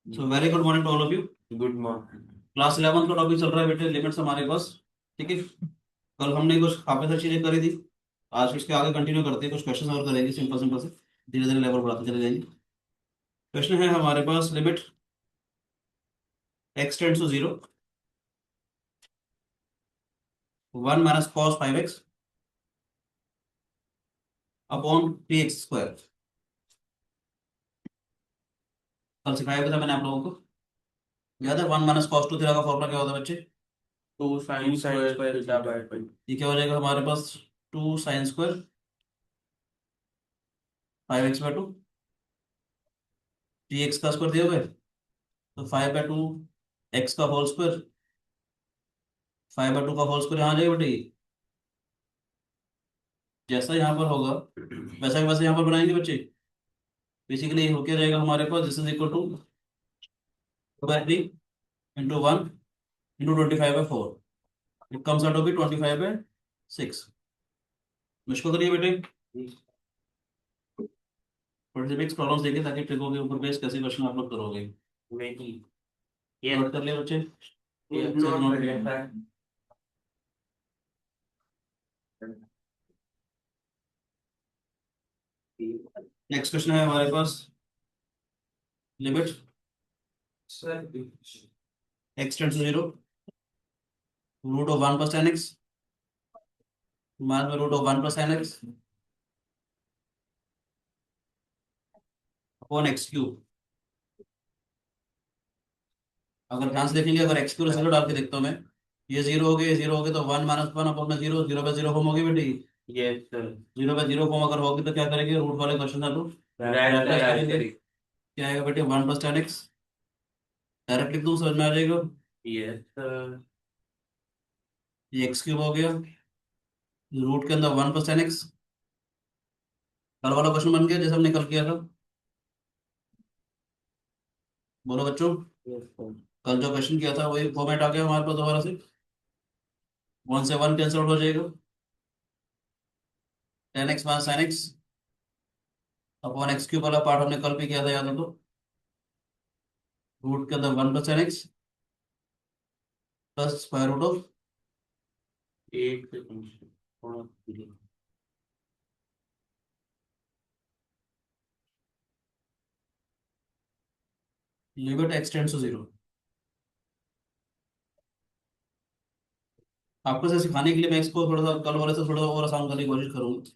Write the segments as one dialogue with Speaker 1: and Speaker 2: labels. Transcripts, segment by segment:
Speaker 1: So very good morning to all of you.
Speaker 2: Good morning.
Speaker 1: Class 11 का topic चल रहा है बेटे, लिमिट्स हमारे पास। ठीक है, कल हमने कुछ काफी सारी चीजें करी थी, आज उसके आगे कंटिन्यू करते हैं, कुछ क्वेश्चन और करेंगे सिंपल सिंपल से, धीरे धीरे लेवल बढ़ाते चले जाएंगे। क्वेश्चन है हमारे पास, limit x tends to 0 1 minus cos 5x upon 3x²। कल सिखाया था मैंने आप लोगों को, याद है? 1 माइनस कॉस 2 थीटा का फॉर्मूला क्या होता है बच्चे?
Speaker 2: 2 sin स्क्वायर थीटा बाय 2।
Speaker 1: ये क्या हो जाएगा हमारे पास? 2 साइन स्क्वायर 5x/2, 3x का स्क्वायर दिया हुआ है, तो 5/2 x का होल स्क्वायर, 5/2 का होल स्क्वायर यहाँ आ जाएगा बेटे। जैसा यहाँ पर होगा वैसा ही वैसे यहाँ पर बनाएंगे बच्चे। बेसिकली हो क्या जाएगा हमारे पास, this is equal to 2/3 into 1 into 25/4, it comes out to be 25/6। मुश्किल करिए बेटे, 26 प्रॉब्लम्स देखिए ताकि ट्रिकों के ऊपर बेस कैसे क्वेश्चन आप लोग करोगे।
Speaker 2: नहीं,
Speaker 1: ये नोट कर लिया बच्चे, ये अच्छे से
Speaker 2: नोट
Speaker 1: नोट
Speaker 2: कर
Speaker 1: किया।
Speaker 2: लेता है।
Speaker 1: नेक्स्ट क्वेश्चन है हमारे पास, limit x tends to 0 root of 1 plus 10x minus root of 1 plus 10x upon x³। अगर ध्यान से देखेंगे, अगर x³ जीरो डाल के देखता हूँ मैं, ये 0 हो गए, ये 0 हो गए, तो 1 माइनस 1 अपॉन में 0, 0/0 फॉर्म होगी बेटी।
Speaker 2: Yes sir.
Speaker 1: 0/0 फॉर्म अगर होगी तो क्या करेंगे, रूट वाले क्वेश्चन चालू
Speaker 2: डायरेक्ट
Speaker 1: करेंगे। क्या आएगा बेटे? 1 प्लस 10x, डायरेक्ट लिख दूँ, समझ में आ जाएगा।
Speaker 2: Yes sir.
Speaker 1: ये x³ हो गया, रूट के अंदर 1 प्लस 10x, कल वाला क्वेश्चन बन गया जैसे हमने कल किया था। बोलो बच्चों,
Speaker 2: यस सर।
Speaker 1: कल जो क्वेश्चन किया था वही फॉर्मेट आ गया हमारे पास दोबारा से। 1 से 1 कैंसिल आउट हो जाएगा, 10x minus sine x upon x³ वाला पार्ट हमने कल भी किया था, याद है तो? रूट के अंदर 1 plus 10x plus square root of,
Speaker 2: एक सेकंड थोड़ा धीरे।
Speaker 1: Limit x tends to 0। आपको से सिखाने के लिए मैं इसको थोड़ा सा कल वाले से थोड़ा और आसान करने की कोशिश करूंगा।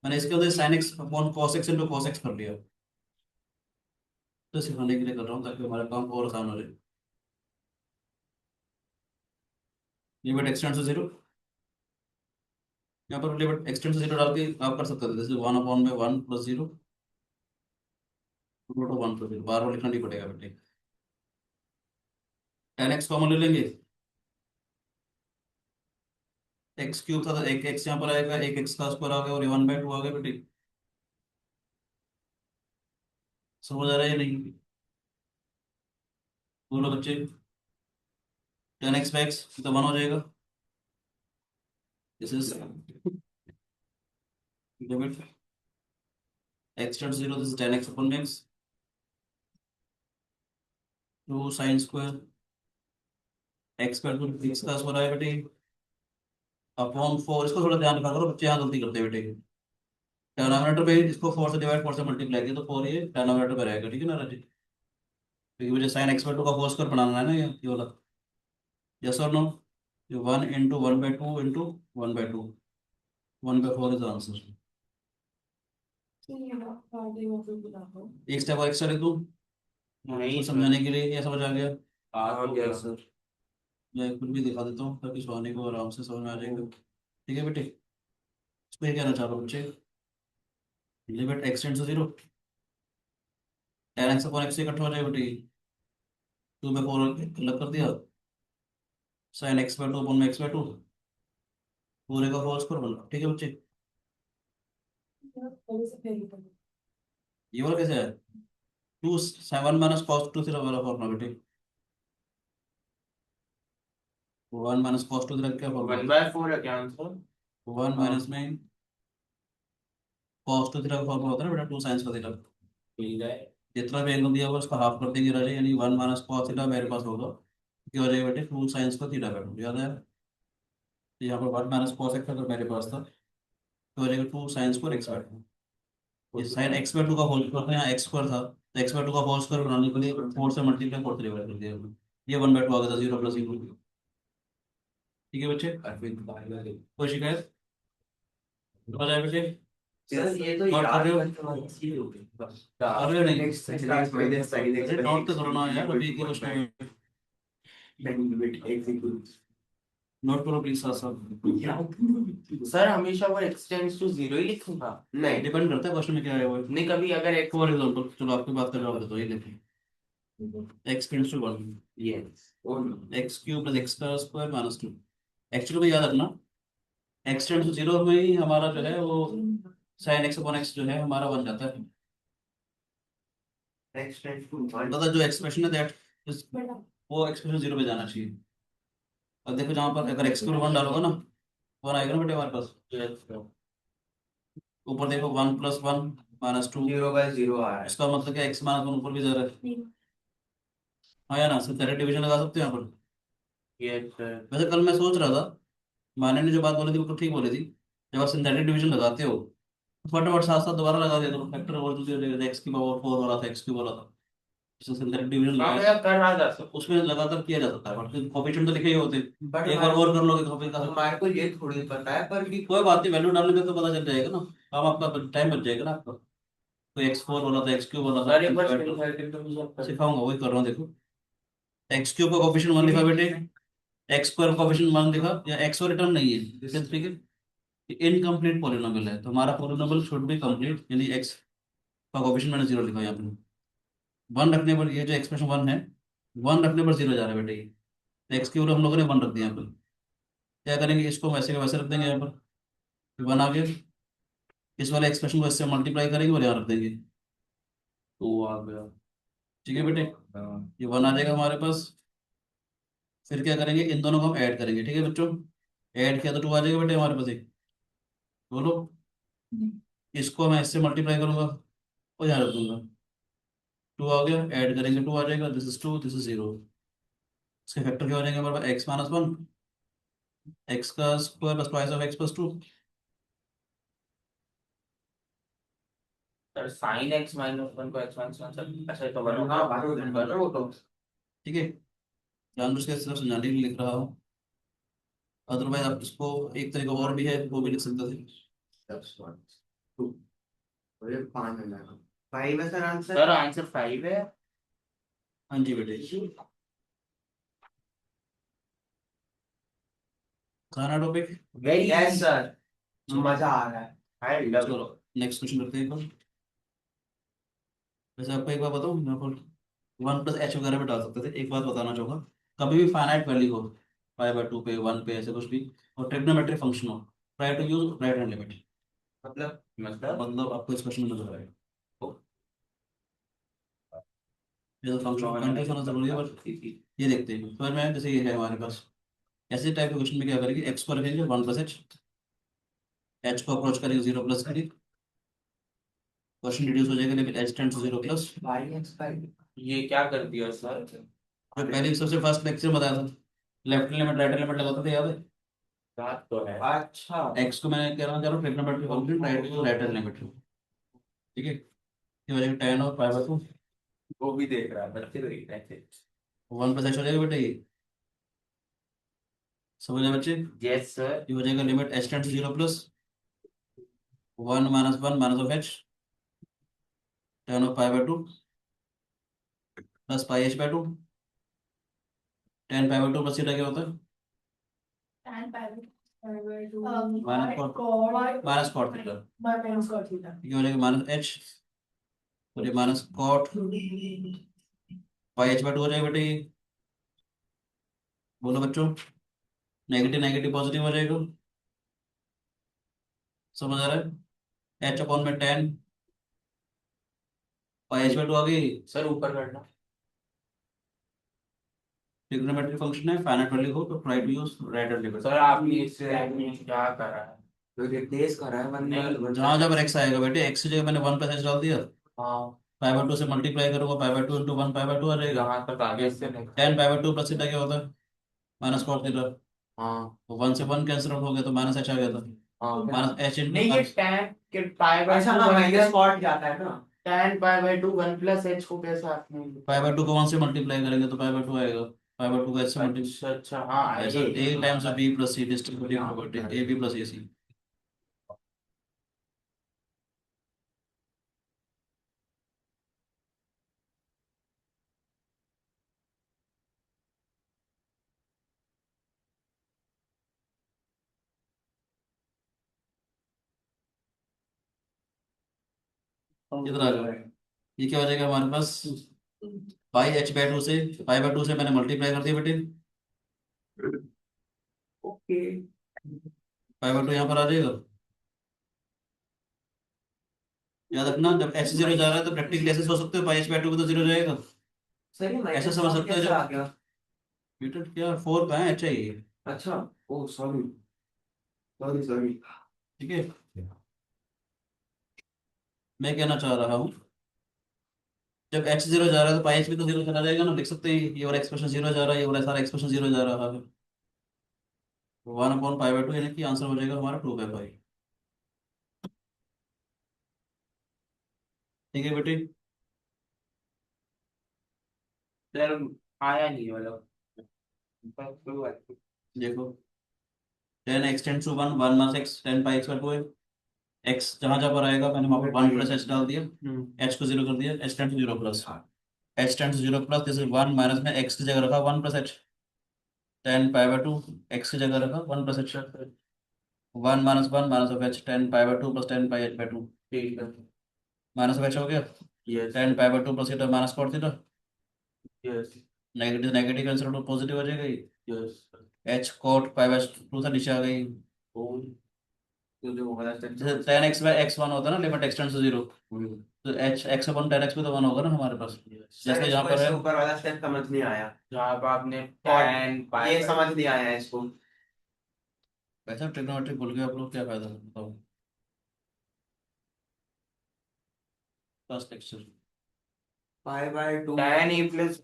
Speaker 1: मैंने इसके अंदर sine x upon cos x into cos x कर लिया, तो सिखाने के लिए कर रहा हूँ ताकि हमारा काम और आसान हो जाए। लिमिट x टेंड्स टू 0, यहाँ पर लिमिट x टेंड्स टू 0 डाल के आप कर सकते थे, जैसे 1/1 प्लस 0 रूट ऑफ 1 प्लस 0, बार बार लिखना नहीं पड़ेगा बेटे। 10x कॉमन ले लेंगे, x³ था तो एक x यहाँ पर आएगा, एक x का स्क्वायर आ गया और 1/2 आ गया बेटे। समझ आ रहा है या नहीं? बोलो बच्चे, 10x तो 1 हो जाएगा। This is limit x tends to 0, this is 10x upon x 2 sine square x² को x का स्क्वायर आया बेटे अपॉन 4। इसको थोड़ा ध्यान रखा करो बच्चे, यहाँ गलती करते हैं बेटे। डिनोमिनेटर पे इसको 4 से डिवाइड, 4 से मल्टीप्लाई किया तो 4 ये डिनोमिनेटर पे रहेगा, ठीक है ना राजी? क्योंकि मुझे साइन x/2 का होल स्क्वायर बनाना है ना, ये वाला। यस और नो? ये 1 इंटू 1/2 इंटू 1/2, 1/4 इज आंसर। एक स्टेप और एक्स्ट्रा लिख दूँ
Speaker 2: नहीं
Speaker 1: इसको
Speaker 2: सर।
Speaker 1: समझाने के लिए, ये समझ आ गया?
Speaker 2: आ गया सर।
Speaker 1: मैं कुछ भी दिखा देता हूँ ताकि सोने को आराम से समझ में आ जाएगा। ठीक है बेटे, इसमें क्या कहना चाह रहा हूँ बच्चे, limit x tends to 0, 10x upon x से इकट्ठा हो जाएगा बेटे, 2/4 अलग कर दिया, साइन x/2 अपॉन में x/2 पूरे का होल स्क्वायर बना। ठीक है बच्चे, ये वाला कैसे है? 2 7 माइनस कॉस 2 थीटा वाला फॉर्मूला बेटे, 1 माइनस कॉस 2 थीटा क्या फॉर्मूला?
Speaker 2: 1/4 है क्या आंसर?
Speaker 1: 1 माइनस में कॉस 2 थीटा का फॉर्मूला होता है ना बेटा, 2 साइंस का थीटा।
Speaker 2: मिल जाए।
Speaker 1: जितना भी एंगल दिया हुआ उसका हाफ कर देंगे राजा, यानी 1 - cos थीटा मेरे पास होगा, क्या हो जाएगा बेटे 2 sin² थीटा बैठ याद है। तो यहाँ पर 1 - cos x अगर मेरे पास था तो हो जाएगा 2 sin² x बैठ। ये साइन x/2 का होल स्क्वायर था, यहाँ x² था तो x/2 का होल स्क्वायर बनाने के लिए 4 से मल्टीप्लाई 4 3 कर दिया हमने। ये 1/2 आ गया था, 0 + 0। ठीक है बच्चे, कोई शिकायत हो जाए बच्चे।
Speaker 3: सर ये तो
Speaker 1: नोट कर
Speaker 3: याद
Speaker 1: रहे हो,
Speaker 3: करना चाहिए होगी।
Speaker 1: कर रहे हो नहीं?
Speaker 3: Next minus sin x
Speaker 1: अरे नोट तो करो ना यार, अभी की क्वेश्चन में नोट करो प्लीज साथ साथ।
Speaker 2: सर हमेशा वो x टेंड्स टू 0 ही लिखूंगा।
Speaker 3: नहीं
Speaker 1: डिपेंड करता है क्वेश्चन में क्या है वो।
Speaker 2: नहीं, कभी अगर x
Speaker 1: फॉर एग्जांपल चलो आपकी बात कर रहा हूँ तो ये देखिए x tends to 1,
Speaker 3: yes
Speaker 1: x³ + x² - 2। Actually में याद रखना x टेंड्स टू 0 में ही हमारा जो है वो sin x/x जो है हमारा बन जाता है।
Speaker 3: x tends to 1
Speaker 1: मतलब जो एक्सप्रेशन है दैट वो एक्सप्रेशन 0 पे जाना चाहिए। और देखो जहाँ पर अगर x³ 1 डालोगे ना 1 आएगा ना बेटे हमारे पास। ऊपर देखो 1 + 1 - 2,
Speaker 3: 0/0 आ रहा है।
Speaker 1: इसका मतलब क्या x - 1 ऊपर भी जा रहा है। हाँ या ना, सिर्फ डायरेक्ट डिवीजन लगा सकते हो यहाँ पर।
Speaker 2: Yes sir.
Speaker 1: वैसे कल मैं सोच रहा था, माने ने जो बात बोली थी वो तो ठीक बोली थी, जब आप सिंथेटिक डिवीजन लगाते हो तो फटाफट साथ साथ दोबारा लगा दिया करो, फैक्टर और जो x⁴ हो रहा था x³ हो रहा था, जिससे सिंथेटिक डिवीजन
Speaker 2: हाँ
Speaker 1: लगाया
Speaker 2: भैया कर रहा था सर।
Speaker 1: उसमें लगातार किया जा सकता है, बट कोफिशिएंट तो लिखे ही होते हैं।
Speaker 3: बट
Speaker 1: एक बार और कर लोगे तो
Speaker 3: हमारे को ये थोड़ी पता है पर कि
Speaker 1: कोई बात नहीं, वैल्यू डालने में तो पता चल जाएगा ना। अब आपका टाइम बच जाएगा ना आपका। कोई x4 बोला था x³ बोला
Speaker 2: सर एक बार
Speaker 1: था, सिखाऊंगा वही कर रहा हूँ देखो। x³ का कोफिशिएंट 1 लिखा बेटे, x² कोफिशिएंट 1 लिखा, या x और रिटर्न नहीं है ठीक है, इनकम्प्लीट पॉलिनोमियल है तो हमारा पॉलिनोमियल शुड बी कंप्लीट, यानी x का कोफिशिएंट मैंने 0 लिखा यहाँ पे। 1 रखने पर ये जो एक्सप्रेशन 1 है, 1 रखने पर 0 जा रहा है बेटे, ये तो x के ऊपर हम लोगों ने 1 रख दिया यहाँ पर। क्या करेंगे, इसको वैसे के वैसे रख देंगे यहाँ पर, 1 आ गया। इस वाले एक्सप्रेशन को इससे मल्टीप्लाई करेंगे और यहाँ रख देंगे, 2 आ गया। ठीक है बेटे, ये 1 आ जाएगा हमारे पास। फिर क्या करेंगे, इन दोनों को हम ऐड करेंगे, ठीक है बच्चों। ऐड किया तो 2 आ जाएगा बेटे हमारे पास एक, बोलो। इसको मैं इससे मल्टीप्लाई करूंगा और यहाँ रख दूंगा, 2 आ गया। ऐड करेंगे 2 आ जाएगा, दिस इज 2 दिस इज 0। इसके फैक्टर क्या हो जाएंगे हमारे पास, x - 1 x² + twice of x + 2।
Speaker 2: Sir sin x - 1 को x - 1 सर ऐसे तो बना।
Speaker 3: हाँ बात कर रहा वो तो
Speaker 1: ठीक है, जानबूझ के सिर्फ समझाने के लिए लिख रहा हूँ, अदरवाइज आप इसको एक तरीका और भी है वो भी लिख सकते थे।
Speaker 3: +2 मुझे 5 मिला 5 है सर आंसर।
Speaker 2: सर आंसर 5 है।
Speaker 1: हाँ जी बेटे, खाना टॉपिक।
Speaker 2: वेरी
Speaker 3: यस सर मजा आ रहा है।
Speaker 2: आई लव
Speaker 1: चलो नेक्स्ट क्वेश्चन करते हैं एक। वैसे आपको एक बात बताऊँ, मैं 1 + h वगैरह भी डाल सकते थे। एक बात बताना चाहूँगा, कभी भी फाइनाइट वैल्यू हो, 5/2 पे 1 पे ऐसे कुछ भी, और ट्रिग्नोमेट्रिक फंक्शन हो, try to use right hand limit. मतलब आपको इस क्वेश्चन में नजर आएगा, ये तो फंक्शन कंटिन्यूस होना जरूरी है, बट ये देखते हैं फिर मैं, जैसे ये है हमारे पास, ऐसे टाइप के क्वेश्चन में क्या करेंगे, एक्स को रखेंगे 1 + h, एच को अप्रोच करेंगे 0 + करेंगे, क्वेश्चन रिड्यूस हो जाएगा, लेकिन h टेंड्स टू 0 प्लस।
Speaker 3: भाई एक्सपायर
Speaker 2: ये क्या कर दिया सर।
Speaker 1: जो पहले सबसे फर्स्ट लेक्चर में बताया था, लेफ्ट लिमिट राइट लिमिट लगाते थे, याद है।
Speaker 2: बात तो है।
Speaker 3: अच्छा
Speaker 1: एक्स को मैं कह रहा हूँ चलो ट्रिग्नोमेट्रिक फंक्शन, राइट को राइट लिमिट, ठीक है। ये हो जाएगा tan और π/2,
Speaker 2: वो भी देख रहा है, बच्चे देख रहे थे।
Speaker 1: 1 + h हो जाएगा बेटा, ये समझ आए बच्चे।
Speaker 2: Yes sir.
Speaker 1: ये हो जाएगा limit h tends to 0 plus 1 - 1 - h tan of π/2 plus πh/2, tan π/2 plus theta क्या होता है, माइनस कॉट थीटा। ये हो जाएगा -h, और ये माइनस कॉट πh/2 हो जाएगा बेटा ये, बोलो बच्चों। नेगेटिव नेगेटिव पॉजिटिव हो जाएगा, समझ आ रहा है। h/tan πh/2 आ गई।
Speaker 2: सर ऊपर करना।
Speaker 1: ट्रिग्नोमेट्रिक फंक्शन है, फाइनाइट वैल्यू हो तो try to use right hand limit.
Speaker 2: Sir आपने इससे क्या करा है।
Speaker 3: तो रिप्लेस करा है मैंने
Speaker 1: जहाँ जहाँ पर x आएगा बेटे, x की जगह मैंने 1 + h डाल दिया,
Speaker 2: हाँ
Speaker 1: पाई बाय टू से मल्टीप्लाई करूंगा, pi by two into one pi by two आ जाएगा।
Speaker 2: यहाँ तक आगे से नहीं।
Speaker 1: Tan pi by two plus theta क्या होता है? Minus cot theta.
Speaker 3: हाँ
Speaker 1: तो वन से वन कैंसिल आउट हो गया तो माइनस एच आ गया था।
Speaker 3: हाँ
Speaker 1: माइनस एच
Speaker 3: नहीं ये
Speaker 1: इंटू
Speaker 3: tan के पाई बाय
Speaker 2: अच्छा,
Speaker 3: टू
Speaker 2: हाँ,
Speaker 3: वन
Speaker 2: minus
Speaker 3: प्लस
Speaker 2: cot जाता है ना।
Speaker 3: tan pi by two one plus h को कैसे आपने
Speaker 1: पाई बाय टू को वन से मल्टीप्लाई करेंगे तो पाई बाय टू आएगा। पाई बाय टू को एच से मल्टीप्लाई,
Speaker 2: अच्छा अच्छा, हाँ
Speaker 1: ऐसा
Speaker 2: ये
Speaker 1: a times b plus c distributive property a b plus a c. इधर आ जाओ, ये क्या हो जाएगा हमारे पास? पाई एच बाय टू से, पाई बाय टू से मैंने मल्टीप्लाई कर दिया बेटे,
Speaker 3: ओके
Speaker 1: पाई बाय टू यहाँ पर आ जाएगा। याद रखना जब एच जीरो जा रहा है तो प्रैक्टिकली ऐसे सोच सकते हो, पाई एच बाय टू भी तो जीरो जाएगा।
Speaker 3: सर ये
Speaker 1: ऐसा
Speaker 3: माइनस
Speaker 1: समझ
Speaker 3: कॉट
Speaker 1: सकते हो
Speaker 3: कैसे
Speaker 1: जब
Speaker 3: आ गया
Speaker 1: बेटा क्या फोर पे है एच आई,
Speaker 3: अच्छा ओ सॉरी सॉरी सॉरी
Speaker 1: ठीक है। मैं कहना चाह रहा हूँ जब एच जीरो जा रहा है तो पाई एच भी तो जीरो चला जाएगा ना, लिख सकते हैं ये वाला एक्सप्रेशन जीरो जा रहा है, ये वाला सारा एक्सप्रेशन जीरो जा रहा है। One upon pi by to यानी कि आंसर हो जाएगा हमारा टू बाई पाई। ठीक है बेटे।
Speaker 2: सर आया नहीं मतलब। पर कोई बात नहीं।
Speaker 1: देखो then x tends to one, one minus x tan pi x by two है। एक्स जहां जहां पर आएगा मैंने वहां पर वन प्लस एच डाल दिया, एच को जीरो कर दिया, h tends to zero plus, h tends to zero plus this is one minus में एक्स की जगह रखा one plus h, tan pi by two x की जगह रखा one plus h, one minus of h tan pi by two plus tan pi h by two,
Speaker 2: ठीक है।
Speaker 1: Minus of h हो गया,
Speaker 2: yes
Speaker 1: tan pi by two plus theta minus cot theta,
Speaker 2: yes
Speaker 1: negative negative cancel out positive हो जाएगा।
Speaker 2: Yes.
Speaker 1: H cot pi by two था नीचे आ गई।
Speaker 2: और तो जो वाला
Speaker 1: जैसे tan x by x one होता है ना, लिमिट एक्सटेंड टू जीरो, तो h x upon tan x पे तो वन होगा ना हमारे पास,
Speaker 3: सर
Speaker 1: जैसे यहाँ
Speaker 3: इसको
Speaker 1: पर है।
Speaker 3: इससे ऊपर वाला स्टेप समझ नहीं आया
Speaker 2: जहाँ पर आपने
Speaker 3: और
Speaker 2: tan
Speaker 3: ये समझ नहीं आया इसको
Speaker 1: वैसे ट्रिग्नोमेट्री भूल गए आप लोग, क्या फायदा बताओ। First lecture
Speaker 3: pi by to
Speaker 2: tan e plus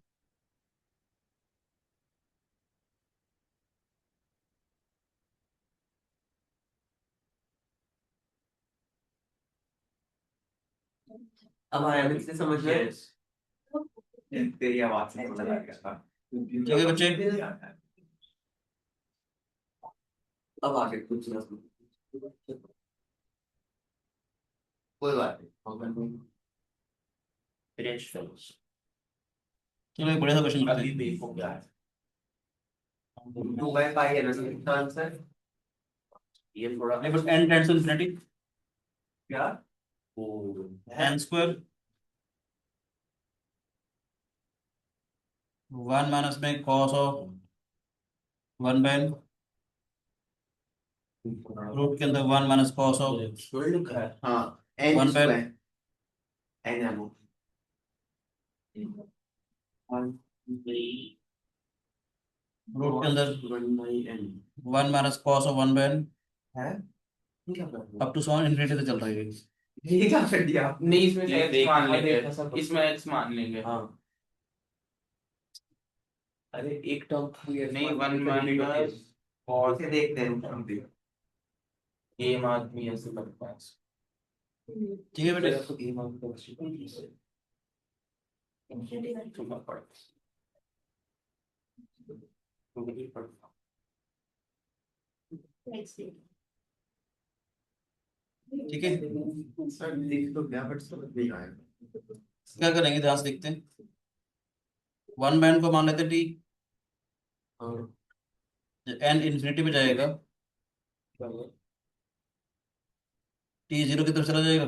Speaker 3: अब आया फिर से समझ में
Speaker 2: यस।
Speaker 3: तेरी आवाज से समझ आ गया
Speaker 1: ठीक है बच्चे।
Speaker 3: अब आगे कुछ ना कोई बात नहीं
Speaker 2: फिनिश फिनिश।
Speaker 1: चलो एक बढ़िया सा क्वेश्चन करते
Speaker 2: अभी
Speaker 1: हैं।
Speaker 2: देखो क्या है।
Speaker 3: टू बाई पाई है ना सर इसका आंसर
Speaker 2: ये थोड़ा
Speaker 1: नहीं बस एन टेंड्स टू इन्फिनिटी,
Speaker 3: क्या
Speaker 1: एन स्क्वायर वन माइनस में cos of one by n, root के अंदर वन माइनस कॉस ऑफ
Speaker 2: लिखा है।
Speaker 3: हाँ n
Speaker 1: one by
Speaker 3: square n है वो
Speaker 1: रूट के अंदर
Speaker 3: one by n
Speaker 1: one minus cos of one by n
Speaker 3: है क्या कर रहे
Speaker 1: अप टू सॉन इन्फिनिटी तक चल रहा है ये।
Speaker 3: हो ये क्या कर दिया आपने
Speaker 2: नहीं इसमें
Speaker 3: ये
Speaker 2: x मान
Speaker 3: देखना
Speaker 2: लेंगे,
Speaker 3: देखना सब
Speaker 2: इसमें x मान लेंगे।
Speaker 3: हाँ अरे एक टर्म
Speaker 2: नहीं वन माइनस और
Speaker 3: इसे देखते हैं हम भी
Speaker 2: गेम आदमी ऐसे करता है।
Speaker 1: ठीक है बेटे।
Speaker 3: तो गेम आउट कर
Speaker 2: चुपा पड़ तो वही पड़ता।
Speaker 1: ठीक है
Speaker 3: सर देख तो क्या बट समझ नहीं आया
Speaker 1: क्या करेंगे ध्यान से देखते हैं। वन बाय एन को मान लेते टी,
Speaker 3: और
Speaker 1: एन इन्फिनिटी पे जाएगा, टी जीरो की तरफ चला जाएगा,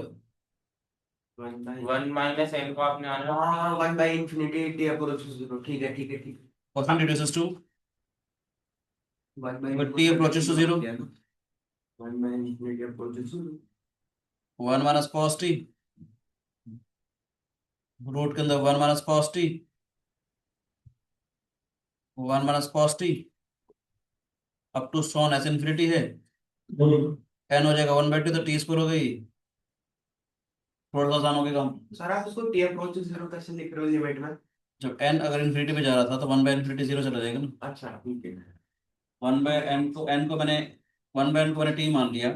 Speaker 2: वन माइनस एन को आपने आना
Speaker 3: हाँ one by infinity t approach zero ठीक है ठीक है ठीक
Speaker 1: question reduces to
Speaker 3: one by
Speaker 1: But t approaches to zero.
Speaker 3: One by infinity approach zero
Speaker 1: one minus cos t, root के अंदर one minus cos t, one minus cos t up to son as infinity है, n हो जाएगा one by two तो t square हो गई, थोड़ा सा आसान हो गया काम।
Speaker 3: सर आप उसको टी अप्रोच 0 कैसे लिख रहे हो लिमिट में?
Speaker 1: जब n अगर इन्फिनिटी पे जा रहा था तो 1/∞ 0 चला जाएगा ना।
Speaker 3: अच्छा ठीक है।
Speaker 1: 1/n को मैंने 1/n को मैंने t मान लिया।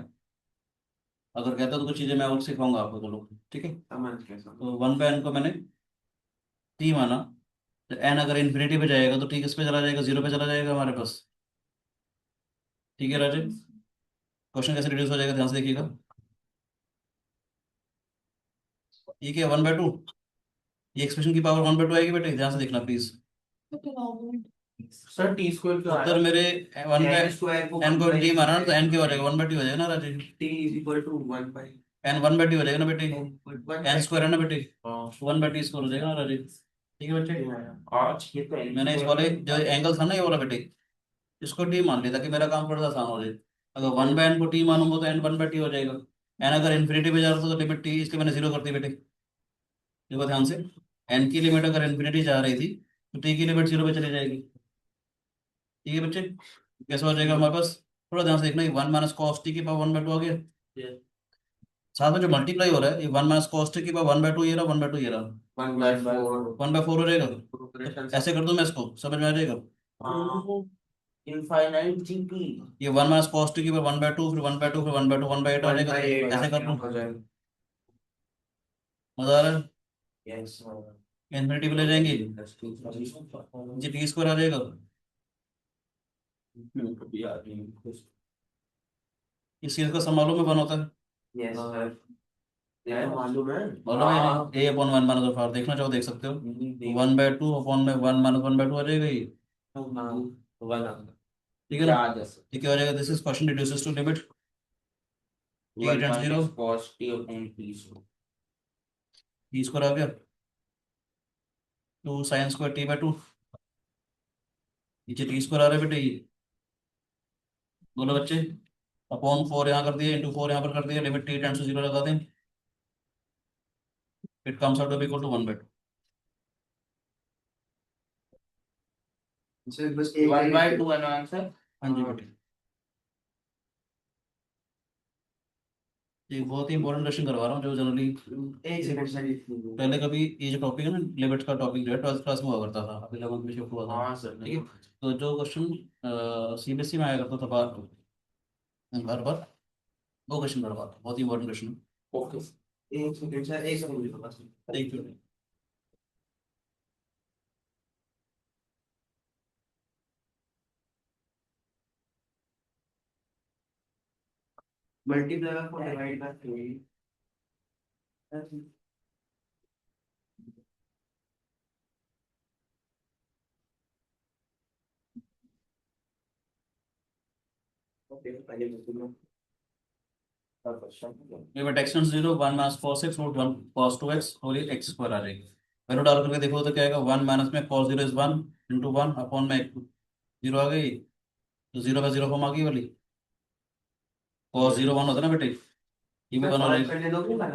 Speaker 1: अगर कहता तो कुछ चीजें मैं और सिखाऊंगा आपको, चलो ठीक है।
Speaker 3: समझ गया समझ
Speaker 1: तो 1/n को मैंने t माना। तो n अगर इन्फिनिटी पे जाएगा तो t किस पे चला जाएगा, 0 पे चला जाएगा हमारे पास। ठीक है राजे, क्वेश्चन कैसे रिड्यूस हो जाएगा ध्यान से देखिएगा। ठीक है 1/2, ये एक्सप्रेशन की पावर 1/2 आएगी बेटे, ध्यान से देखना प्लीज।
Speaker 2: सर टी स्क्वायर क्यों
Speaker 1: उधर
Speaker 2: आया?
Speaker 1: मेरे वन पे
Speaker 3: n स्क्वायर को
Speaker 1: n को t माना ना, तो n क्या हो जाएगा 1/2 हो जाएगा ना Raje.
Speaker 3: t is equal to 1 by
Speaker 1: n 1/2 हो जाएगा ना बेटे,
Speaker 3: n
Speaker 1: n स्क्वायर है ना बेटे,
Speaker 2: हाँ
Speaker 1: 1/2 स्क्वायर हो जाएगा ना राजे। ठीक है बच्चे,
Speaker 2: आज ये तो
Speaker 1: मैंने इस वाले जो एंगल था ना ये वाला बेटे, इसको t मान लिया ताकि मेरा काम थोड़ा सा आसान हो जाए। अगर 1/n को t मानूंगा तो n 1/t हो जाएगा। n अगर इन्फिनिटी पे जा रहा था तो लिमिट t, इसलिए मैंने 0 कर दी बेटे। देखो ध्यान से, n की लिमिट अगर इन्फिनिटी जा रही थी तो t की लिमिट 0 पे चली जाएगी। ठीक है बच्चे, कैसे हो जाएगा हमारे पास, थोड़ा ध्यान से देखना, ये 1 - cos t की पावर 1/2 आ गया। साथ में जो मल्टीप्लाई हो रहा है ये 1 - cos t की पावर 1/2, ये रहा 1/2 ये रहा
Speaker 3: 1/4
Speaker 1: 1/4 हो जाएगा।
Speaker 3: प्रोग्रेशन
Speaker 1: ऐसे कर दूं मैं इसको, समझ में आ जाएगा।
Speaker 2: Infinite GP.
Speaker 1: ये 1 - cos t की पावर 1/2, फिर 1/2, फिर 1/2, 1/8 हो जाएगा। ऐसे कर दूं,
Speaker 3: हो जाएगा।
Speaker 1: मजा आ रहा है।
Speaker 2: यस
Speaker 1: इन्फिनिटी पे ले जाएंगे, जी टी स्क्वायर आ जाएगा। इस चीज का सम मालूम में बन होता है,
Speaker 2: यस सर
Speaker 3: ये तो मालूम है।
Speaker 1: मालूम है नहीं, ए अपॉन 1 - देखना चाहो देख सकते हो। 1/2 अपॉन में 1 - 1/2 आ जाएगा ये। ठीक है ना, ठीक है हो जाएगा। This is question reduces to limit t tends 0, t square आ गया 2 sin² t/2, नीचे t स्क्वायर आ रहा है बेटे ये, बोलो बच्चे। अपॉन 4 यहाँ कर दिया, इंटू 4 यहाँ पर कर दिया, लिमिट t टेंड्स टू 0 लगा दें, it comes out to be equal to 1/2।
Speaker 3: इसे बस एक
Speaker 2: 1/2 आंसर।
Speaker 1: हाँ जी बेटे, ये बहुत ही इंपॉर्टेंट क्वेश्चन करवा रहा हूँ जो जनरली
Speaker 3: एक सेकंड सर
Speaker 1: पहले कभी, ये जो टॉपिक है ना लिमिट का टॉपिक जो है 12th क्लास में हुआ करता था, अभी 11th में शिफ्ट हुआ था।
Speaker 2: हाँ सर
Speaker 1: ठीक है, तो जो क्वेश्चन सीबीएसई में आया करता था बार बार बार, वो क्वेश्चन करवा था, बहुत ही इंपॉर्टेंट क्वेश्चन
Speaker 2: ओके
Speaker 3: एक सेकंड सर एक सेकंड बस।
Speaker 1: है। एक मिनट।
Speaker 3: मल्टीप्लाई को डिवाइड बाय 3 ओके पहले बोलो
Speaker 1: limit x tends 0, 1 - cos x root 1 cos 2x whole x square आ जाएगी। वैल्यू डाल करके देखो तो क्या आएगा, 1 माइनस में cos 0 इज 1 इंटू 1 अपॉन में 0 आ गई, तो 0 का 0 फॉर्म आ गई वाली, cos 0 1 होता है ना बेटे, ये भी 1 हो जाएगी।
Speaker 3: करने दोगे ना?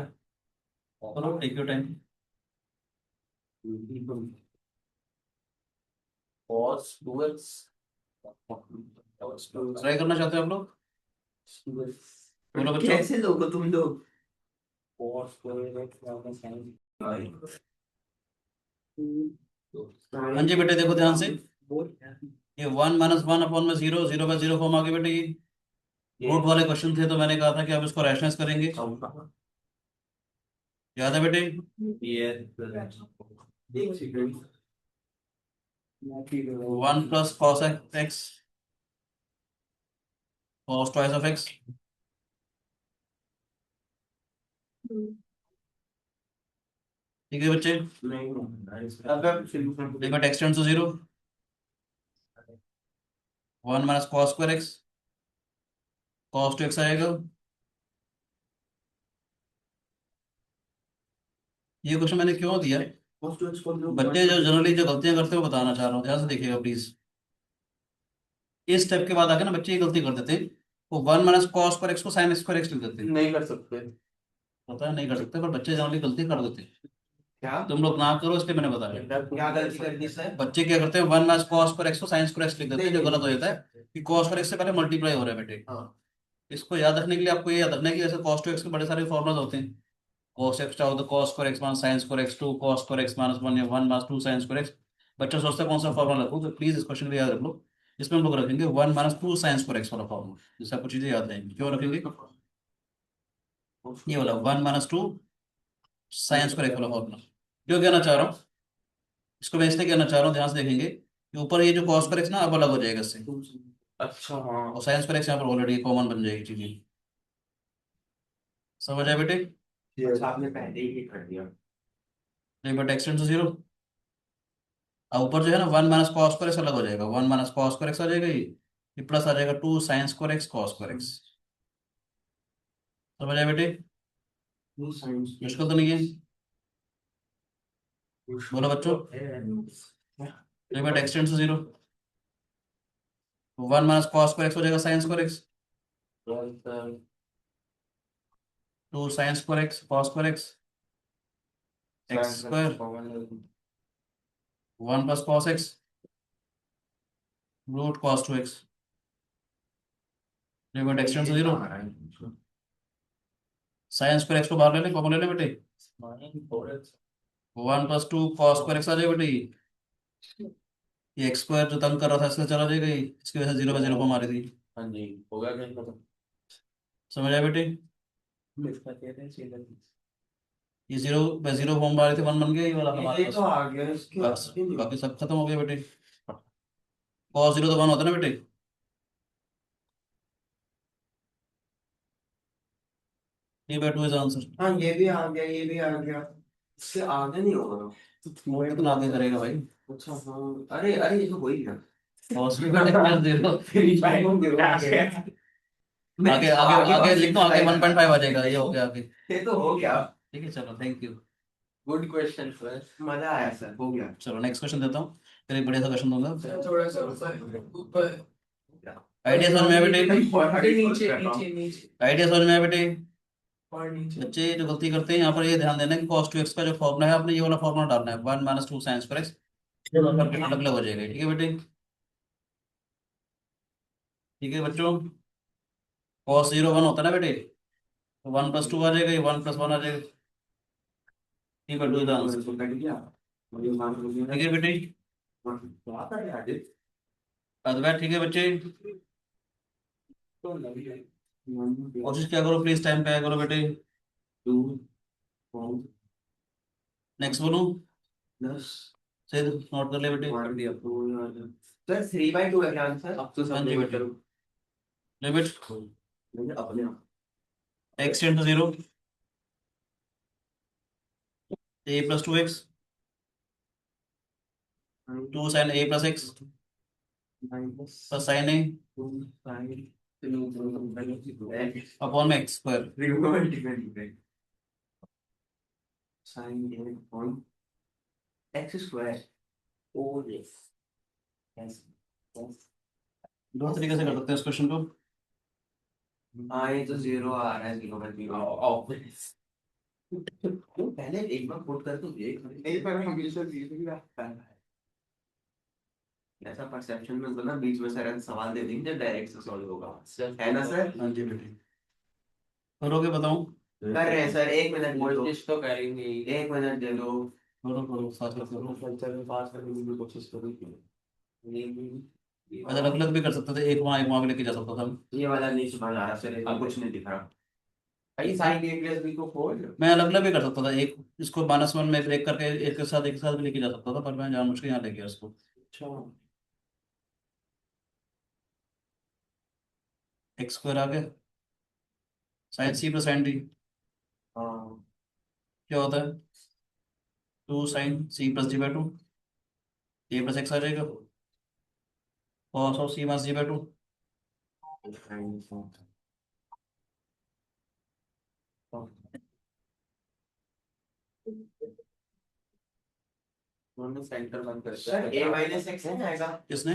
Speaker 1: चलो take your time,
Speaker 2: cos 2x
Speaker 1: try करना चाहते हो आप लोग, बोलो बच्चों।
Speaker 3: कैसे लोगे तुम लोग?
Speaker 2: cos 2x
Speaker 1: हाँ जी बेटे देखो ध्यान से, ये 1 - 1 अपॉन में 0, 0 का 0 फॉर्म आ गया बेटे, ये रूट वाले क्वेश्चन थे तो मैंने कहा था कि आप इसको रैशनलाइज करेंगे, याद है बेटे।
Speaker 3: एक second
Speaker 1: 1 plus cos x cos twice of x, ठीक है बच्चे। Limit x tends to 0, 1 minus cos square x cos 2x आएगा। ये क्वेश्चन मैंने क्यों दिया, बच्चे जो जनरली जो गलतियां करते हैं वो बताना चाह रहा हूँ, ध्यान से देखिएगा प्लीज। इस स्टेप के बाद आके ना बच्चे ये गलती कर देते हैं, वो 1 माइनस cos स्क्वायर x को sin स्क्वायर x लिख देते हैं।
Speaker 2: नहीं कर सकते।
Speaker 1: पता है नहीं कर सकते, पर बच्चे जनरली गलती कर देते हैं।
Speaker 3: क्या
Speaker 1: तुम लोग ना करो इसलिए मैंने बताया।
Speaker 3: क्या गलती कर दी सर?
Speaker 1: बच्चे क्या करते हैं 1 माइनस cos स्क्वायर x को sin स्क्वायर x लिख देते हैं, जो गलत हो जाता है कि cos स्क्वायर x से पहले मल्टीप्लाई हो रहा है बेटे।
Speaker 3: हाँ
Speaker 1: इसको याद रखने के लिए आपको ये याद रखना है कि जैसे cos 2x के बड़े सारे फॉर्मुलाज होते हैं, cos x होता है cos square x minus sin square x 2 cos square x minus 1 या 1 माइनस 2 sin square x। बच्चा सोचता है कौन सा फॉर्मूला रखूं, तो प्लीज इस क्वेश्चन को याद रख लो। इसमें हम लोग रखेंगे 1 माइनस 2 sin square x वाला फॉर्मूला, जिससे आपको चीजें याद रहेंगी। क्यों रखेंगे ये वाला 1 माइनस 2 sin square x वाला फॉर्मूला? क्यों कहना चाह रहा हूँ, इसको मैं इसलिए कहना चाह रहा हूँ, ध्यान से देखेंगे कि ऊपर ये जो cos square x ना अब अलग हो जाएगा इससे,
Speaker 2: अच्छा हाँ।
Speaker 1: और sin square x यहाँ पर ऑलरेडी कॉमन बन जाएगी चीजें। समझ आए बेटे?
Speaker 3: अच्छा आपने पहले ही कर दिया।
Speaker 1: Limit x tends to zero. अब ऊपर जो है ना 1 माइनस कॉस स्क्वायर एक्स अलग हो जाएगा, 1 माइनस कॉस स्क्वायर एक्स आ जाएगा, ये प्लस आ जाएगा 2 sine square x cos square x. समझ आए बेटे?
Speaker 3: वो साइंस
Speaker 1: मुश्किल तो नहीं है? बोलो बच्चों। Limit x tends to zero, 1 minus cos square x हो जाएगा sine square x, 2 sine square x cos square x, x square 1 plus cos x root cos 2 x. Limit x tends to zero, sine square x को बाहर ले लें, common ले लें बेटे, 1 plus 2 cos square x आ जाएगा बेटे, ये एक्स स्क्वायर जो तंग कर रहा था इसका चला जाएगा, इसकी वजह से जीरो बाय जीरो को मारी थी।
Speaker 2: हाँ जी, हो गया क्या खत्म?
Speaker 1: समझ आया बेटे?
Speaker 2: इसका कहते हैं सीधा।
Speaker 1: ये जीरो बाय जीरो फॉर्म आ रहे थे, 1 बन गया ये वाला हमारे
Speaker 3: ये
Speaker 1: पास।
Speaker 3: तो आ गया इसके
Speaker 1: बस बाकी सब खत्म हो गया बेटे। कॉस जीरो तो 1 होता है ना बेटे? 3/2 इज आंसर।
Speaker 3: हाँ ये भी आ गया, ये भी आ गया। इससे आगे नहीं होगा।
Speaker 1: कितना आगे करेगा भाई?
Speaker 3: अच्छा हाँ, अरे अरे ये तो हो ही गया।
Speaker 1: कॉस जीरो
Speaker 3: फिर आ गया।
Speaker 1: आगे आगे आगे लिख दो, आगे 1.5 आ जाएगा, ये हो गया आगे।
Speaker 3: ये तो हो गया।
Speaker 1: ठीक है चलो, thank you.
Speaker 2: Good question sir.
Speaker 3: मजा आया सर, हो गया।
Speaker 1: चलो नेक्स्ट क्वेश्चन देता हूँ, फिर एक बढ़िया सा क्वेश्चन दूंगा।
Speaker 3: थोड़ा सा ऊपर ऊपर।
Speaker 1: आइडिया समझ में आया बेटे?
Speaker 3: अरे नीचे नीचे नीचे
Speaker 1: आइडिया समझ में आया बेटे?
Speaker 3: और नीचे।
Speaker 1: बच्चे जो गलती करते हैं यहाँ पर, ये ध्यान देना कि cos 2x का जो फॉर्मूला है आपने ये वाला फॉर्मूला डालना है, 1 माइनस 2 साइन स्क्वायर एक्स, अलग अलग हो जाएगा। ठीक है बेटे? ठीक है बच्चों, cos 0 1 होता है ना बेटे, तो 1 प्लस 2 आ जाएगा, ये 1 प्लस 1 आ जाएगा। ठीक है, डू द आंसर। ठीक है बेटे? अदवैत ठीक है बच्चे? कोशिश क्या करो, प्लीज टाइम पे आया करो बेटे। नेक्स्ट बोलूं? से नोट कर ले बेटे।
Speaker 3: सर 3/2 है क्या आंसर? अब तो
Speaker 1: हाँ
Speaker 3: सब
Speaker 1: जी
Speaker 3: लिमिट
Speaker 1: बेटे।
Speaker 3: करो।
Speaker 1: लिमिट
Speaker 3: अपने आप
Speaker 1: x tend to zero, a plus 2x, 2 sine a plus x plus sine a upon में एक्स स्क्वायर।
Speaker 3: X square.
Speaker 1: दो तरीके से कर सकते हैं इस क्वेश्चन को।
Speaker 3: हाँ ये तो जीरो आ रहा है, 0/0। पहले एक बार पुट कर तो देख। नहीं पर हमेशा जीरो ही आता है। ऐसा परसेप्शन में तो ना बीच में सर सवाल दे देंगे, डायरेक्ट से सॉल्व होगा, है ना सर?
Speaker 1: हाँ जी बेटे, करोगे बताऊं?
Speaker 3: कर रहे हैं सर, 1 मिनट दे दो।
Speaker 2: कोशिश तो करेंगे ही।
Speaker 3: 1 मिनट दे दो।
Speaker 1: करो करो, साथ साथ करो।
Speaker 3: कल्चर में पास करने की भी कोशिश करो।
Speaker 1: अलग अलग भी कर सकते थे, एक वहां भी लेके जा सकता था।
Speaker 3: ये वाला नहीं समझ आ रहा सर, अब कुछ नहीं दिख रहा। भाई साइन ए प्लस बी को खोल।
Speaker 1: मैं अलग अलग भी कर सकता था, एक इसको -1 में ब्रेक करके एक साथ भी लेके जा सकता था, पर मैं जानबूझ के यहाँ ले गया इसको।
Speaker 3: अच्छा
Speaker 1: एक्स स्क्वायर आ गया, sine c plus sine d
Speaker 3: हाँ।
Speaker 1: क्या होता है? 2 sine c plus g by 2, a plus x आ जाएगा, और सौ सी माइनस जी बाई 2।
Speaker 2: दोनों सेंटर बंद कर
Speaker 3: सर a-x है आएगा।
Speaker 1: किसने?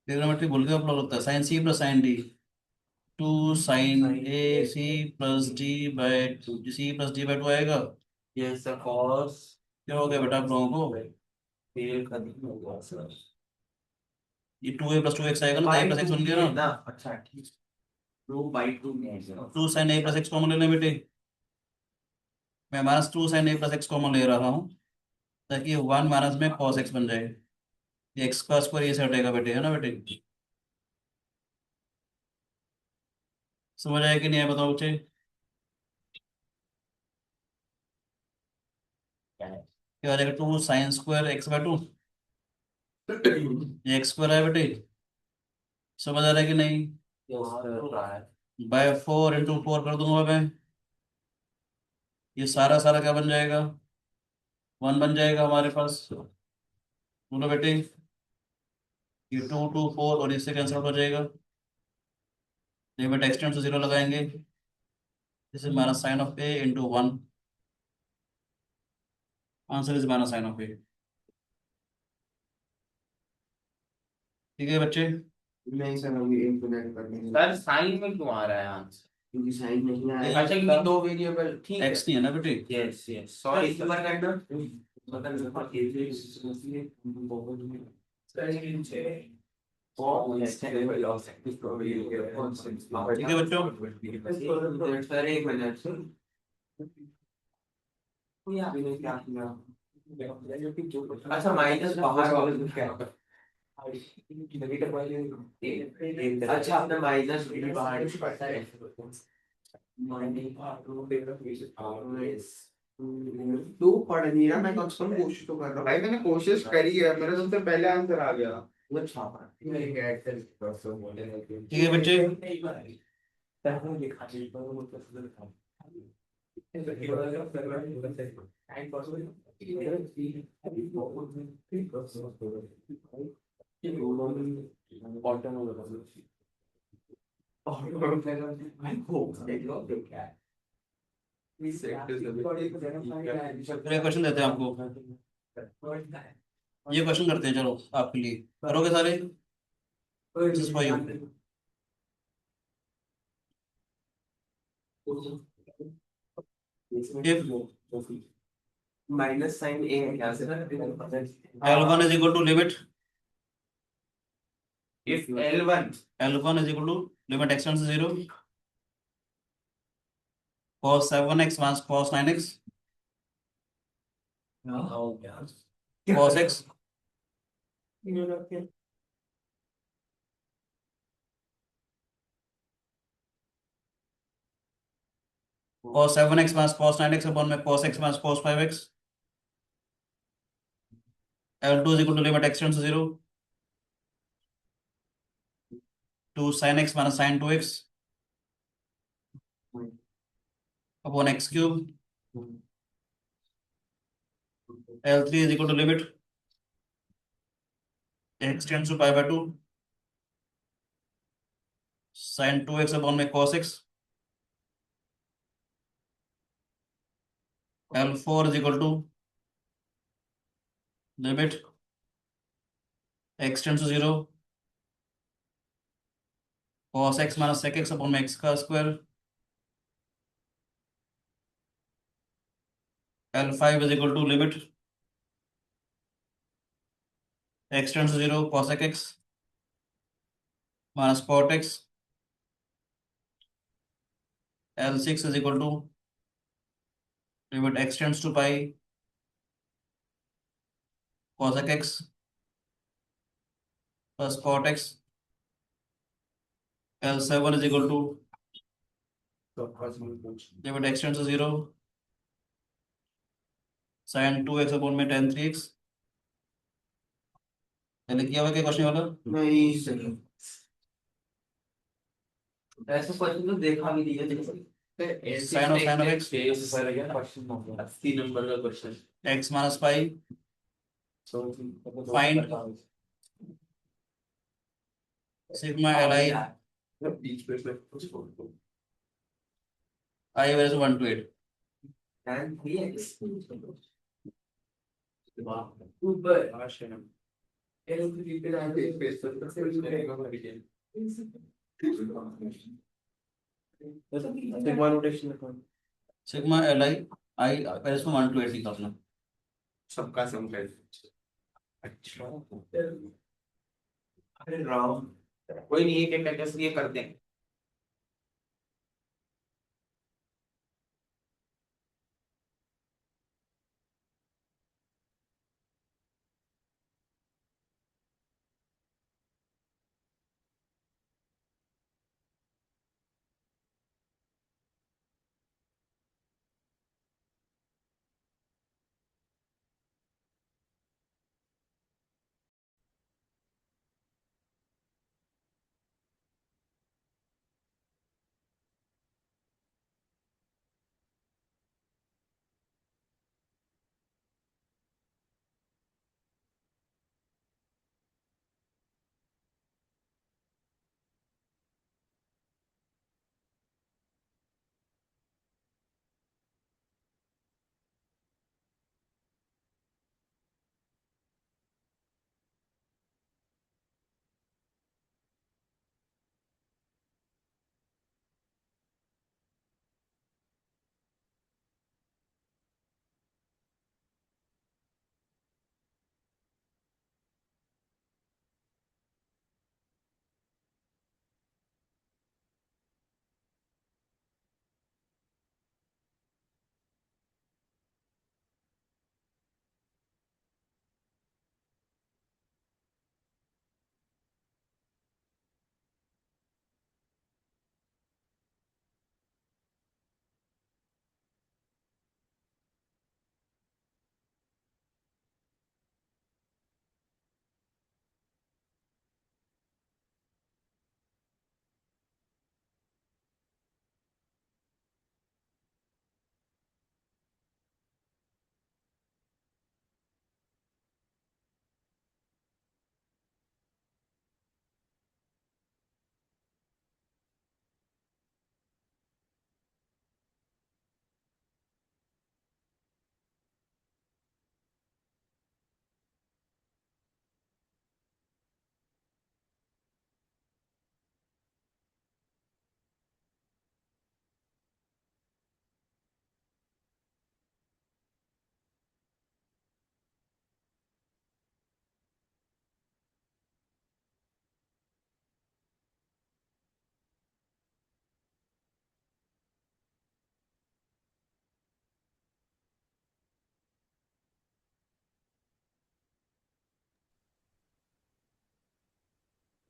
Speaker 1: ट्रिग्नोमेट्री भूल के अपलोड होता है sine c plus sine d 2 sine a c plus d by c plus d by 2 आएगा।
Speaker 2: ये सर कॉस
Speaker 1: क्या हो गया बेटा आप लोगों को?
Speaker 2: फिर खत्म हो गया सर
Speaker 1: ये 2a प्लस 2x आएगा ना, तो a प्लस x बन गया ना।
Speaker 2: अच्छा ठीक 2/2 में है sir
Speaker 1: 2 sine a plus x common लेना बेटे, मैं minus 2 sine a plus x common ले रहा हूँ ताकि 1 माइनस में cos x बन जाए। ये x का स्क्वायर ये से हटेगा बेटे, है ना बेटे? समझ आया कि नहीं आया बताओ बच्चे? क्या आ जाएगा? 2 साइन स्क्वायर x बाय 2, ये x स्क्वायर है बेटे, समझ आ रहा है कि नहीं? बाय 4 इंटू 4 कर दूंगा मैं, ये सारा सारा क्या बन जाएगा? 1 बन जाएगा हमारे पास। बोलो बेटे, ये 2 2 4 और इससे कैंसिल हो जाएगा। लिमिट एक्सटेंड से 0 लगाएंगे, this is minus sine of a into 1, answer is minus sine of a. ठीक है बच्चे?
Speaker 3: नहीं सर, अभी एक मिनट करने
Speaker 2: सर साइन में क्यों आ रहा है आंसर
Speaker 3: क्योंकि साइन नहीं आया।
Speaker 2: अच्छा क्योंकि दो वेरिएबल ठीक है
Speaker 1: एक्स नहीं है ना बेटे?
Speaker 2: यस यस सॉरी
Speaker 3: इस बार करना
Speaker 1: ठीक है बच्चों?
Speaker 3: सर एक मिनट सर
Speaker 2: अच्छा माइनस बाहर वाले क्या
Speaker 3: अच्छा आपने माइनस भी बाहर तू पढ़ नहीं रहा, मैं कम से कम कोशिश तो कर रहा हूँ भाई, मैंने कोशिश करी है, मेरा सबसे पहले आंसर आ गया।
Speaker 1: ठीक है बच्चे? फिर एक क्वेश्चन देते हैं आपको, ये क्वेश्चन करते हैं, चलो आपके लिए करोगे सारे? This is for you. If
Speaker 3: minus sine a है क्या sir?
Speaker 1: L1 is equal to limit
Speaker 2: if L1
Speaker 1: L1 is equal to limit x tends to 0 cos 7x minus cos 9x cos x cos 7x minus cos 9x upon में cos x minus cos 5x L2 is equal to limit x tends to 0 to sin x minus sin 2x upon x cube L3 is equal to limit x tends to pi by 2 sin 2x upon में cos x L4 is equal to limit x tends to 0 cos x minus sec x upon में x का square L5 is equal to limit x tends to 0 cosec x minus cot x L6 is equal to limit x tends to pi cosec x plus cot x L7 is equal to limit x tends to 0 sin 2x upon में tan 3x। पहले किया हुआ क्या question वाला?
Speaker 3: नहीं sir, ऐसा question तो देखा भी नहीं है
Speaker 1: sin of x
Speaker 2: 80 नंबर का question
Speaker 1: x minus pi find sigma li I varies 1 to 8।
Speaker 3: tan 3x
Speaker 2: sigma notation लिखो।
Speaker 1: सिग्मा एल आई आई पहले इसको 1 to 8 निकालना।
Speaker 3: सबका सम कर।
Speaker 2: अच्छा, अरे राम, कोई नहीं, एक एक करके ये करते हैं।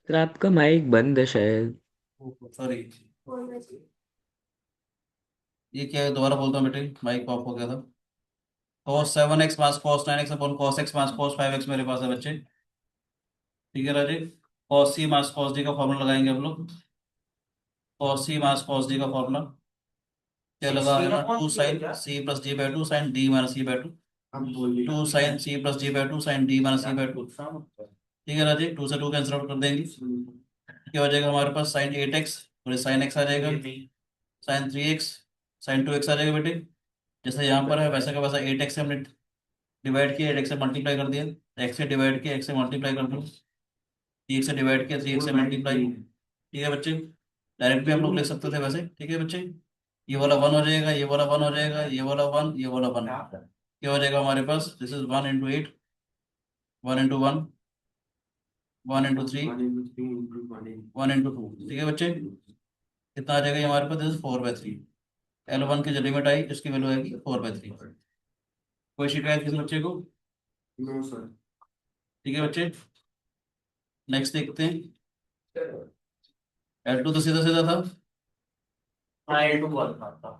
Speaker 4: सर आपका माइक बंद है शायद।
Speaker 1: सॉरी, ये क्या है, दोबारा बोलता हूँ बेटे, माइक ऑफ हो गया था। cos 7x मास cos 9x upon cos x मास cos 5x मेरे पास है बच्चे। ठीक है राजे, cos c मास cos d का फॉर्मूला लगाएंगे हम लोग। cos c मास cos d का फॉर्मूला क्या लगा है ना, 2 sine c plus d by 2 sine d minus c by 2।
Speaker 3: अब बोलिए।
Speaker 1: 2 sine c plus d by 2 sine d minus c by 2। ठीक है राजे, 2 से 2 कैंसिल आउट कर देंगे। क्या हो जाएगा हमारे पास, साइन 8x और साइन x आ जाएगा, साइन 3x साइन 2x आ जाएगा बेटे। जैसे यहाँ पर है वैसे का वैसा 8x से हमने डिवाइड किया, 8x से मल्टीप्लाई कर दिया, x से डिवाइड किया, x से मल्टीप्लाई कर दिया, 3x से डिवाइड किया, 3x से मल्टीप्लाई। ठीक है बच्चे, डायरेक्ट भी हम लोग लिख सकते थे वैसे। ठीक है बच्चे, ये वाला 1 हो जाएगा, ये वाला 1 हो जाएगा, ये वाला 1, ये वाला 1। क्या हो जाएगा हमारे पास, this is 1 into 8, 1 into 1, 1 into 3, 1 into 2। ठीक है बच्चे, कितना आ जाएगा ये हमारे पास, दिस इज 4/3। L1 की जो लिमिट आई इसकी वैल्यू आएगी 4/3। कोई शिकायत किसी बच्चे को?
Speaker 3: No sir.
Speaker 1: ठीक है बच्चे, नेक्स्ट देखते हैं। L2 तो सीधा सीधा था।
Speaker 2: हाँ, L2 बहुत था।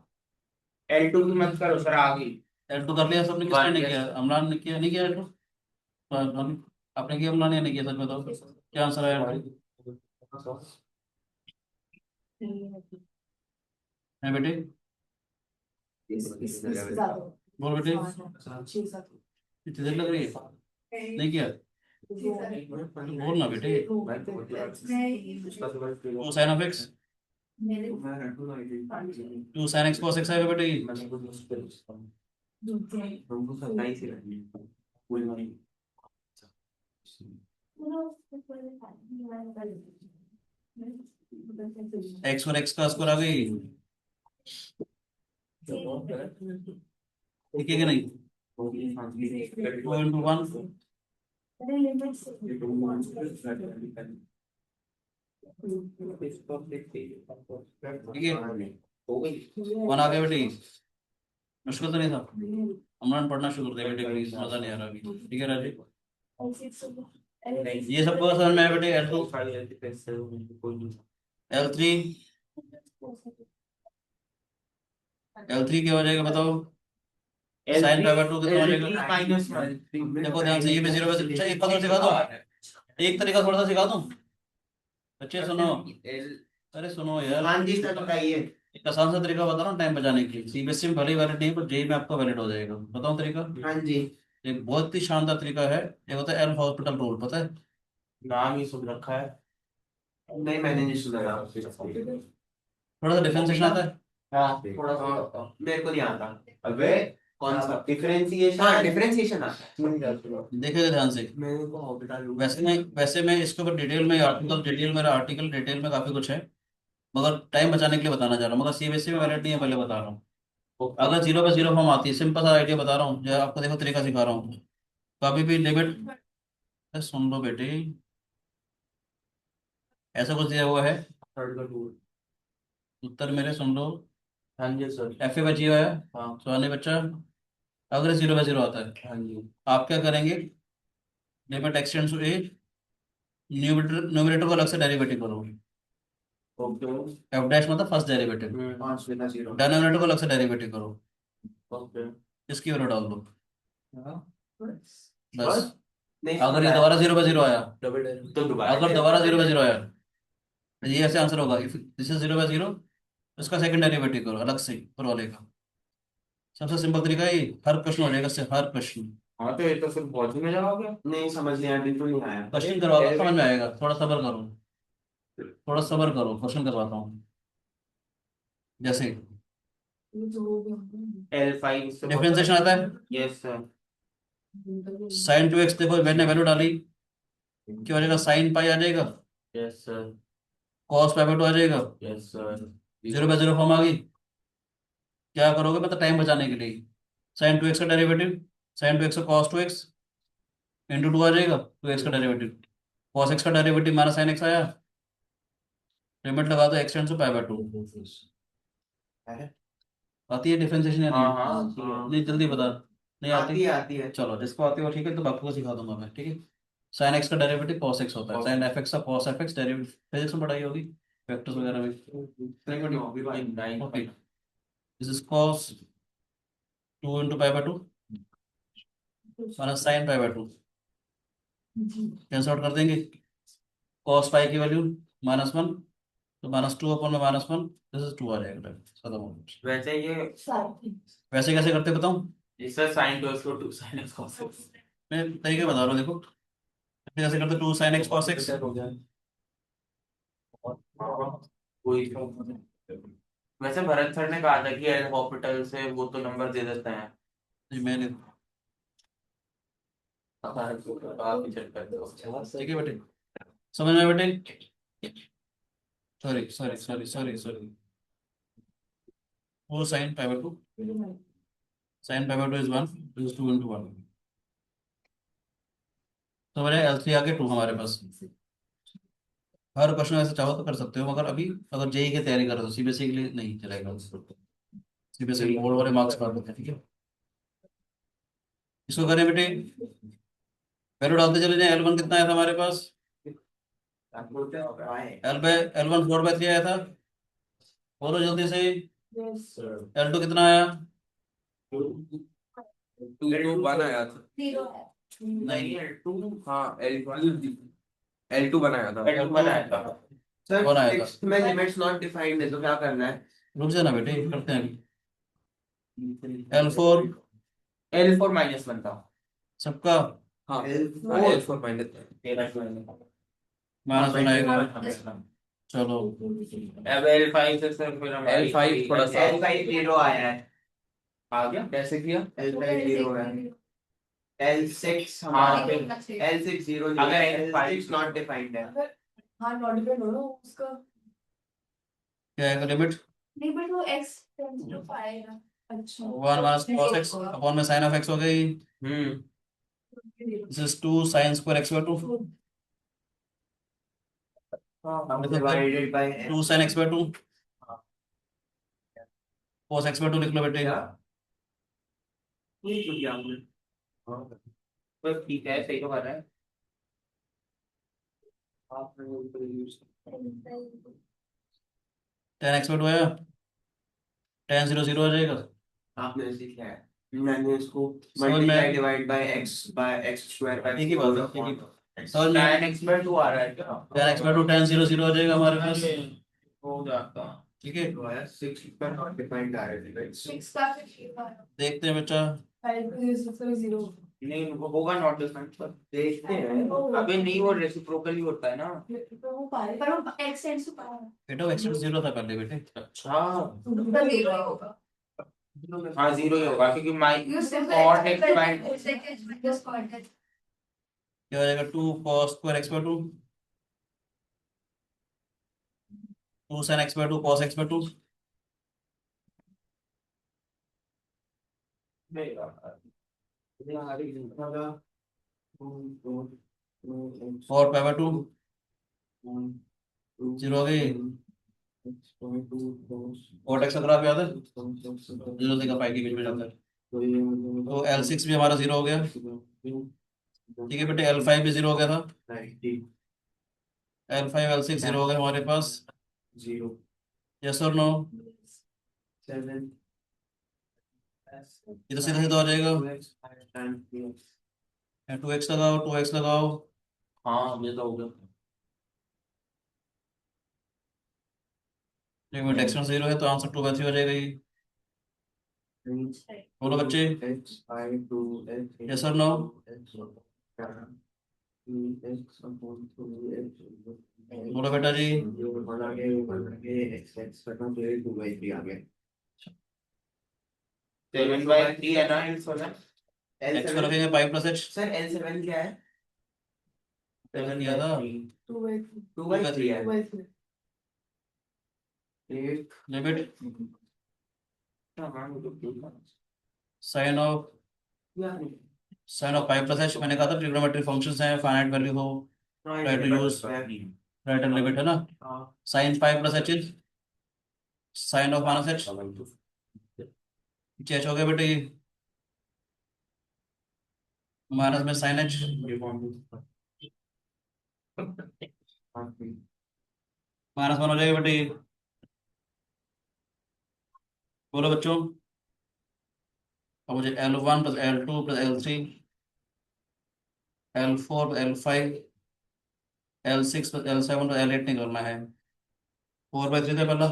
Speaker 2: L2 की मत करो सर, आ गई।
Speaker 1: L2 कर लिया सबने, किसने नहीं किया, अमरान ने किया, नहीं किया L2? आपने किया अमरान या नहीं किया, सच बताओ क्या आंसर आया L2? है बेटे, बोल बेटे, इतनी देर लग रही है, नहीं किया तो बोलना बेटे। 2 sine of x, 2 sine x cos x आएगा बेटे। एक्स और एक्स का स्क्वायर आ गई, ठीक है कि नहीं? 2 into 1, ठीक है,
Speaker 3: हो गई।
Speaker 1: 1 आ गया बेटी। मुश्किल तो नहीं था? अमरान पढ़ना शुरू कर दे बेटे प्लीज, मजा नहीं आ रहा अभी, ठीक है राजीव? ये सबको समझ में आया बेटे? L2 L3 L3 क्या हो जाएगा बताओ? साइन पाई बाय 2 कितना हो जाएगा? देखो ध्यान से, ये भी 0 पे अच्छा एक बात और सिखा दो, एक तरीका थोड़ा सा सिखा दूं बच्चे, सुनो। अरे सुनो यार,
Speaker 3: हाँ जी सर बताइए।
Speaker 1: एक आसान सा तरीका बता रहा हूँ टाइम बचाने के लिए, सीबीएसई में भले ही वैलिड नहीं पर जेई में आपका वैलिड हो जाएगा। बताऊं तरीका?
Speaker 3: हाँ जी।
Speaker 1: एक बहुत ही शानदार तरीका है, एक होता है एल हॉस्पिटल रूल, पता है?
Speaker 2: नाम ही सुन रखा है।
Speaker 3: नहीं मैंने नहीं सुना था।
Speaker 1: थोड़ा सा डिफरेंशिएशन आता है?
Speaker 2: हाँ थोड़ा सा
Speaker 3: मेरे को नहीं आता। अबे कौन सा डिफरेंशिएशन? हाँ डिफरेंशिएशन आता है।
Speaker 1: देखिएगा ध्यान से।
Speaker 3: मेरे को हॉस्पिटल
Speaker 1: वैसे मैं इसके ऊपर डिटेल में आर्टिकल, डिटेल मेरा आर्टिकल डिटेल में काफी कुछ है, मगर टाइम बचाने के लिए बताना चाह रहा हूँ। मगर सीबीएसई में वैलिड नहीं है, पहले बता रहा हूँ। अगर 0 पे 0 फॉर्म आती है, सिंपल सा आइडिया बता रहा हूँ, जो आपको देखो तरीका सिखा रहा हूँ। कभी भी लिमिट, सुन लो बेटे, ऐसा कुछ दिया हुआ है, उत्तर मेरे सुन लो।
Speaker 2: हाँ जी सर।
Speaker 1: एफ ए बची हुआ है,
Speaker 2: हाँ
Speaker 1: सुहानी बच्चा। अगर 0 पे 0 आता है,
Speaker 2: हाँ जी।
Speaker 1: आप क्या करेंगे? Limit x tends to a, numerator को अलग से डेरिवेटिव करोगे।
Speaker 2: ओके।
Speaker 1: एफ डैश मतलब फर्स्ट डेरिवेटिव,
Speaker 3: 5 बिना 0।
Speaker 1: डिनोमिनेटर को अलग से डेरिवेटिव करो,
Speaker 2: ओके।
Speaker 1: इसकी वैल्यू डाल दो, बस।
Speaker 3: बस नहीं
Speaker 1: अगर ये दोबारा 0 पे 0 आया,
Speaker 2: तो दोबारा
Speaker 1: अगर दोबारा 0 पे 0 आया, तो ये ऐसे आंसर होगा, इफ दिस इज 0 पे 0, उसका सेकंड डेरिवेटिव करो अलग से ऊपर वाले का। सबसे सिंपल तरीका है ये, हर क्वेश्चन हो जाएगा इससे, हर क्वेश्चन।
Speaker 2: हाँ तो ये तो सिर्फ बहुत में जवाब है।
Speaker 3: नहीं समझ नहीं आया, बिल्कुल नहीं आया।
Speaker 1: क्वेश्चन करवाता हूँ, समझ में आएगा, थोड़ा सब्र करो, थोड़ा सब्र करो, क्वेश्चन करवाता हूँ। जैसे
Speaker 2: L5 से
Speaker 1: डिफरेंशिएशन आता है,
Speaker 2: yes sir.
Speaker 1: Sign two x, देखो मैंने वैल्यू डाली, क्या हो जाएगा? साइन पाई आ जाएगा,
Speaker 2: yes sir.
Speaker 1: Cos pi by 2 आ जाएगा,
Speaker 2: यस सर।
Speaker 1: 0 पे 0 फॉर्म आ गई। क्या करोगे मतलब टाइम बचाने के लिए? साइन टू एक्स का डेरिवेटिव, साइन टू एक्स का कॉस टू एक्स इंटू 2 आ जाएगा, 2 एक्स का डेरिवेटिव, कॉस एक्स का डेरिवेटिव माइनस साइन एक्स आया, लिमिट लगा दो x tends to pi by 2। आती है डिफरेंशिएशन या
Speaker 2: हाँ
Speaker 1: नहीं?
Speaker 2: हाँ आती है।
Speaker 1: नहीं जल्दी बता। नहीं आती?
Speaker 3: आती है।
Speaker 1: चलो जिसको आती हो ठीक है, तो बाकी को सिखा दूंगा मैं, ठीक है? साइन एक्स का डेरिवेटिव कॉस एक्स होता है, साइन एफ एक्स का cos F x derivative, physics में पढ़ाई होगी, वेक्टर्स वगैरह में। Okay, this is cos 2 into pi by 2 minus sign pi by 2, cancel out कर देंगे, कॉस पाई की वैल्यू -1, तो -2 अपन में -1, दिस इज 2 आ जाएगा, खत्म हो गया।
Speaker 2: वैसे ये
Speaker 1: वैसे कैसे करते बताऊं?
Speaker 2: इसका साइन टू इसको two sine x cos x।
Speaker 1: मैं तरीके बता रहा हूँ, देखो कैसे करते, 2 sin x cos x।
Speaker 2: कोई वैसे भरत सर ने कहा था कि एल हॉस्पिटल से वो तो नंबर दे देते हैं।
Speaker 1: जी मैंने,
Speaker 2: आप ही चेक करते हो।
Speaker 1: ठीक है बेटे, समझ में आया बेटे? Sorry sorry sorry sorry sorry, वो sine pi by 2, sine pi by 2 is 1, this is 2 into 1, तो मेरे L3 आगे 2 हमारे पास। हर क्वेश्चन ऐसे चाहो तो कर सकते हो, मगर अभी अगर जेई की तैयारी कर रहे हो, सीबीएसई के लिए नहीं चलेगा, सीबीएसई बोर्ड वाले मार्क्स काट देते हैं, ठीक है? इसको करें बेटे, वैल्यू डालते चले जाए। L1 कितना आया था हमारे पास? L1 4/3 आया था, बोलो जल्दी से। L2 कितना आया?
Speaker 5: 2 बनाया था।
Speaker 1: नहीं,
Speaker 5: हाँ L2 बनाया था।
Speaker 2: L2 बनाया था।
Speaker 3: सर
Speaker 1: कौन आया था?
Speaker 3: टेक्स्ट में लिमिट्स नॉट डिफाइंड है तो क्या करना है?
Speaker 1: रुक जाना बेटे, करते हैं L4
Speaker 2: L4 -1 था।
Speaker 1: सबका
Speaker 5: हाँ
Speaker 3: L4
Speaker 5: L4 माइनस
Speaker 1: माइनस बनाएगा, चलो
Speaker 2: अब L5 से सर फिर हमारी
Speaker 5: L5 थोड़ा सा
Speaker 3: L5 0 आया है।
Speaker 2: आ गया।
Speaker 5: कैसे किया?
Speaker 3: L5 0 है। L6
Speaker 2: हाँ,
Speaker 3: हमारा
Speaker 2: फिर
Speaker 3: L6 0
Speaker 2: अगर
Speaker 3: L6 नॉट डिफाइंड है।
Speaker 6: हाँ मॉडिफाइड हो ना उसका।
Speaker 1: क्या है लिमिट
Speaker 6: नहीं बट वो x टेंड्स टू 5 है। अच्छा
Speaker 1: 1 माइनस cos x अपॉन में sin of x हो गई। This is 2 sin square x by 2
Speaker 3: divided by
Speaker 1: 2 sin x by 2 cos x by 2 लिख लो बेटे।
Speaker 3: ये जो दिया हमने।
Speaker 2: बस ठीक है, सही तो कर रहा है।
Speaker 3: आपने वो तो यूज
Speaker 1: 10 x बाय 2 आया 10 0 0 आ जाएगा।
Speaker 3: आपने ऐसे किया है। मैंने इसको
Speaker 1: समझ में
Speaker 3: multiply divide by x square by
Speaker 1: एक ही बात है, एक ही समझ में
Speaker 2: tan x by 2 आ रहा है क्या?
Speaker 1: 10 x बाय 2 10 0 0 आ जाएगा हमारे पास।
Speaker 2: हो जाता।
Speaker 1: ठीक है
Speaker 3: तो आया 6 पर नॉट डिफाइंड डायरेक्टली राइट।
Speaker 6: 6 का फिर
Speaker 1: देखते हैं बच्चा
Speaker 6: 5 to 0
Speaker 2: नहीं, वो होगा नॉट डिफाइंड पर।
Speaker 3: देखते हैं।
Speaker 2: अबे नहीं, वो रेसिप्रोकली होता है ना।
Speaker 6: तो वो पाए पर वो x टेंड्स टू 5
Speaker 1: बेटा x 0 था पहले बेटे।
Speaker 2: अच्छा,
Speaker 6: तो 0 ही होगा।
Speaker 2: हाँ 0 ही होगा क्योंकि माई
Speaker 6: You simply
Speaker 2: cot x by
Speaker 6: just called it.
Speaker 1: क्या हो जाएगा 2 cos square x by 2 2 sin x by 2 cos x by 2 4 pi by 2 0 हो गई। cot x का ग्राफ याद है 0 से पाई के बीच में जाता है। तो L6 भी हमारा 0 हो गया। ठीक है बेटे L5 भी 0 हो गया था। L5 L6 0 हो गए हमारे पास। यस और नो ये तो सीधा सीधा हो जाएगा। 2x लगाओ 2x लगाओ।
Speaker 2: हाँ ये तो हो गया।
Speaker 1: लिमिट x 0 है तो आंसर 2/3 हो जाएगा ये। बोलो बच्चे यस और नो। बोलो बेटा जी
Speaker 2: 7/3 है ना
Speaker 1: x को रखेंगे पाई प्लस h
Speaker 3: सर L7 क्या है?
Speaker 1: 7 किया था
Speaker 6: 2 by
Speaker 3: 2/3 है।
Speaker 6: 2 by 3
Speaker 1: limit sine of pi plus h मैंने कहा था ट्रिग्नोमेट्री फंक्शंस हैं फाइनाइट वैल्यू हो try to use right hand limit है ना। Sine pi plus h is sine of minus h h हो गया बेटे ये माइनस में साइन h -1 हो जाएगा बेटे ये। बोलो बच्चों अब मुझे L1 plus L2 plus L3 L4 plus L5 L6 plus L7 plus L8 निकालना है। 4/3 था पहला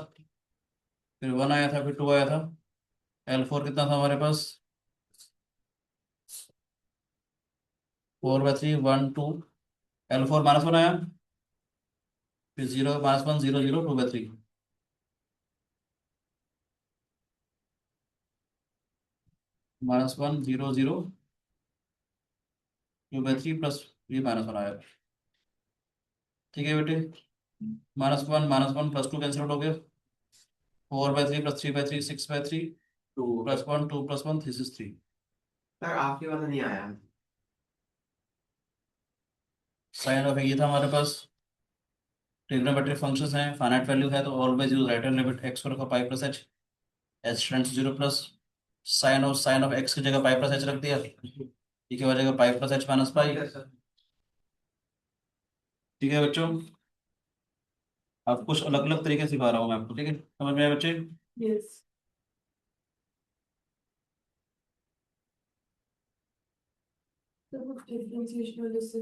Speaker 1: फिर 1 आया था फिर 2 आया था। L4 कितना था हमारे पास 4/3 1 2 L4 -1 आया फिर 0 -1 0 0 2/3 -1 0 0 2/3 प्लस ये -1 आया। ठीक है बेटे -1 प्लस 2 कैंसिल आउट हो गया 4/3 प्लस 3/3 6/3 प्लस 1 2 प्लस 1 दिस इज 3।
Speaker 3: सर आपके पास नहीं आया।
Speaker 1: साइन ऑफ ये था हमारे पास ट्रिग्नोमेट्रिक फंक्शंस हैं फाइनाइट वैल्यू है तो always use right hand limit x को रखो pi plus h h tends to 0 plus sine of x की जगह पाई प्लस h रख दिया। ठीक है हो जाएगा पाई प्लस h माइनस पाई। ठीक है बच्चों अब कुछ अलग अलग तरीके सिखा रहा हूँ मैं आपको। ठीक है समझ में आया बच्चे।
Speaker 6: yes तो differentiation वाले से